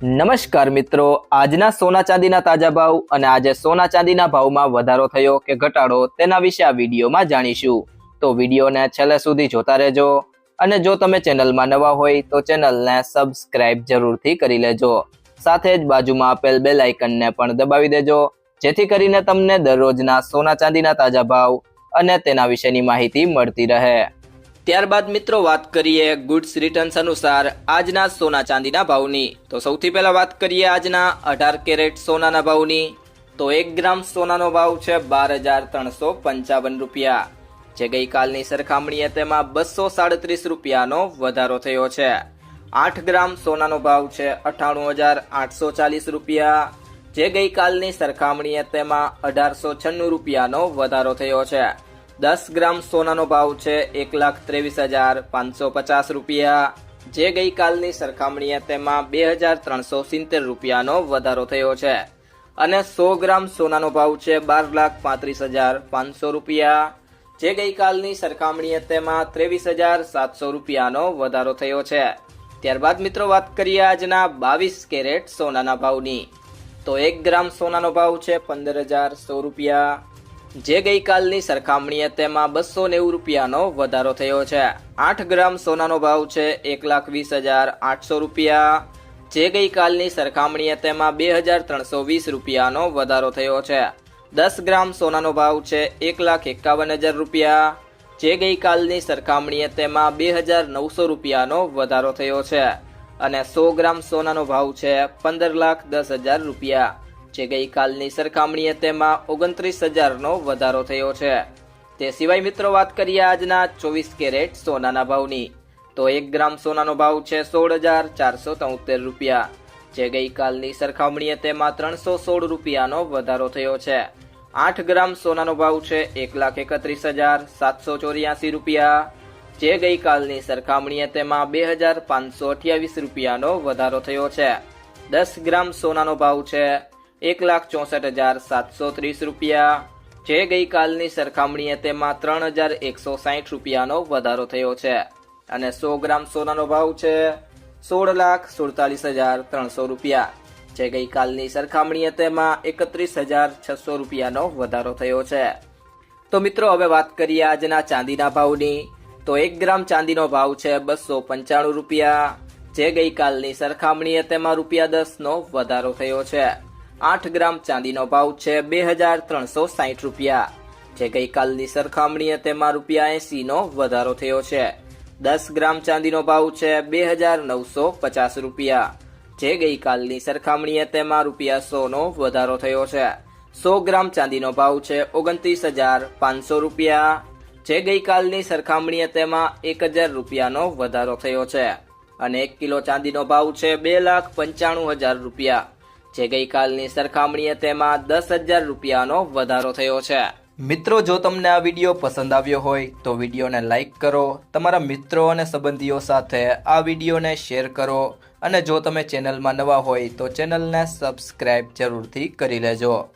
નમસ્કાર મિત્રો, આજના સોના ચાંદીના તાજા ભાવ અને આજે સોના ચાંદીના ભાવમાં વધારો થયો કે ઘટાડો તેના વિશે આ વિડીયોમાં જાણીશું। તો વિડીયોને છેલ્લે સુધી જોતા રહેજો અને જો તમે ચેનલમાં નવા હોય તો ચેનલને સબસ્ક્રાઇબ જરૂરથી કરી લેજો। સાથે જ બાજુમાં આપેલ બેલ આઇકનને પણ દબાવી દેજો જેથી કરીને તમને દરરોજના સોના ચાંદીના તાજા ભાવ અને તેના વિશેની માહિતી મળતી રહે। ત્યારબાદ મિત્રો વાત કરીએ ગુડ્સ રિટર્ન્સ અનુસાર આજના સોના ચાંદીના ભાવની। તો સૌથી પહેલા વાત કરીએ આજના 18 કેરેટ સોનાના ભાવની। તો 1 ગ્રામ સોનાનો ભાવ છે 12,355 રૂપિયા, જે ગઈકાલની સરખામણીએ તેમાં 237 રૂપિયાનો વધારો થયો છે। 8 ગ્રામ સોનાનો ભાવ છે 98,840 રૂપિયા, જે ગઈકાલની સરખામણીએ તેમાં 1,896 રૂપિયાનો વધારો થયો છે। 10 ગ્રામ સોનાનો ભાવ છે 1,23,550 રૂપિયા, જે ગઈકાલની સરખામણીએ તેમાં 2,370 રૂપિયાનો વધારો થયો છે। અને 100 ગ્રામ સોનાનો ભાવ છે 12,35,500 રૂપિયા, જે ગઈકાલની સરખામણીએ તેમાં 23,700 રૂપિયાનો વધારો થયો છે। ત્યારબાદ મિત્રો વાત કરીએ આજના 22 કેરેટ સોનાના ભાવની। તો 1 ગ્રામ સોનાનો ભાવ છે 15,100 રૂપિયા, જે ગઈકાલની સરખામણીએ તેમાં 290 રૂપિયાનો વધારો થયો છે। 8 ગ્રામ સોનાનો ભાવ છે 1,20,800 રૂપિયા, જે ગઈકાલની સરખામણીએ તેમાં 2,320 રૂપિયાનો વધારો થયો છે। 10 ગ્રામ સોનાનો ભાવ છે 1,51,000 રૂપિયા, જે ગઈકાલની સરખામણીએ તેમાં 2,900 રૂપિયાનો વધારો થયો છે। અને 100 ગ્રામ સોનાનો ભાવ છે 15,10,000 રૂપિયા, જે ગઈકાલની સરખામણીએ તેમાં 29,000નો વધારો થયો છે। તે સિવાય મિત્રો વાત કરીએ આજના 24 કેરેટ સોનાના ભાવની। તો 1 ગ્રામ સોનાનો ભાવ છે 16,473 રૂપિયા, જે ગઈકાલની સરખામણીએ તેમાં 316 રૂપિયાનો વધારો થયો છે। 8 ગ્રામ સોનાનો ભાવ છે 1,31,784 રૂપિયા, જે ગઈકાલની સરખામણીએ તેમાં 2,528 રૂપિયાનો વધારો થયો છે। 10 ગ્રામ સોનાનો ભાવ છે 1,64,730 રૂપિયા, જે ગઈકાલની સરખામણીએ તેમાં 3,160 રૂપિયાનો વધારો થયો છે। અને 100 ગ્રામ સોનાનો ભાવ છે 16,47,300 રૂપિયા, જે ગઈકાલની સરખામણીએ તેમાં 31,600 રૂપિયાનો વધારો થયો છે। તો મિત્રો હવે વાત કરીએ આજના ચાંદીના ભાવની। તો 1 ગ્રામ ચાંદીનો ભાવ છે 295 રૂપિયા, જે ગઈકાલની સરખામણીએ તેમાં ₹10નો વધારો થયો છે। 8 ગ્રામ ચાંદીનો ભાવ છે 2,360 રૂપિયા, જે ગઈકાલની સરખામણીએ તેમાં ₹80નો વધારો થયો છે। 10 ગ્રામ ચાંદીનો ભાવ છે 2,950 રૂપિયા, જે ગઈકાલની સરખામણીએ તેમાં ₹100નો વધારો થયો છે। 100 ગ્રામ ચાંદીનો ભાવ છે 29,500 રૂપિયા, જે ગઈકાલની સરખામણીએ તેમાં 1,000 રૂપિયાનો વધારો થયો છે। અને 1 કિલો ચાંદીનો ભાવ છે 2,95,000 રૂપિયા, જે ગઈકાલની સરખામણીએ તેમાં 10,000 રૂપિયાનો વધારો થયો છે। મિત્રો, જો તમને આ વિડીયો પસંદ આવ્યો હોય તો વિડીયોને લાઈક કરો, તમારા મિત્રો અને સંબંધીઓ સાથે આ વિડીયોને શેર કરો અને જો તમે ચેનલમાં નવા હોય તો ચેનલને સબસ્ક્રાઇબ જરૂરથી કરી લેજો।